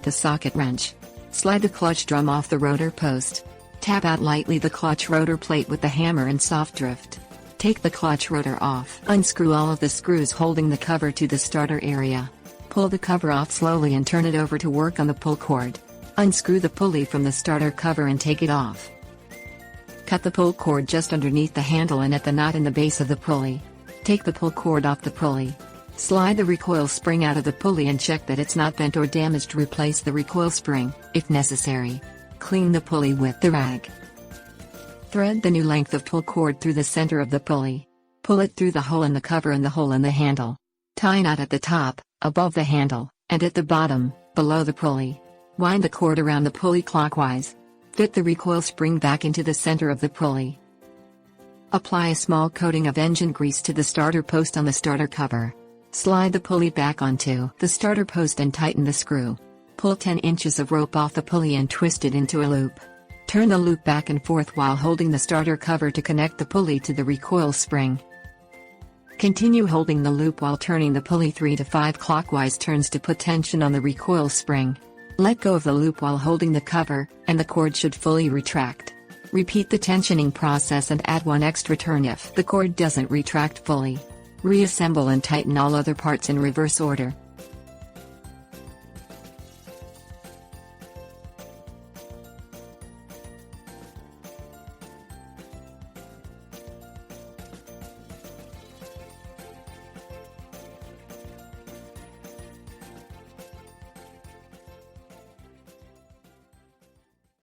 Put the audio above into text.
the socket wrench. Slide the clutch drum off the rotor post. Tap out lightly the clutch rotor plate with the hammer and soft drift. Take the clutch rotor off. Unscrew all of the screws holding the cover to the starter area. Pull the cover off slowly and turn it over to work on the pull cord. Unscrew the pulley from the starter cover and take it off. Cut the pull cord just underneath the handle and at the knot in the base of the pulley. Take the pull cord off the pulley. Slide the recoil spring out of the pulley and check that it's not bent or damaged. Replace the recoil spring, if necessary. Clean the pulley with the rag. Thread the new length of pull cord through the center of the pulley. Pull it through the hole in the cover and the hole in the handle. Tie a knot at the top, above the handle, and at the bottom, below the pulley. Wind the cord around the pulley clockwise. Fit the recoil spring back into the center of the pulley. Apply a small coating of engine grease to the starter post on the starter cover. Slide the pulley back onto the starter post and tighten the screw. Pull 10 inches of rope off the pulley and twist it into a loop. Turn the loop back and forth while holding the starter cover to connect the pulley to the recoil spring. Continue holding the loop while turning the pulley 3 to 5 clockwise turns to put tension on the recoil spring. Let go of the loop while holding the cover, and the cord should fully retract. Repeat the tensioning process and add one extra turn if the cord doesn't retract fully. Reassemble and tighten all other parts in reverse order.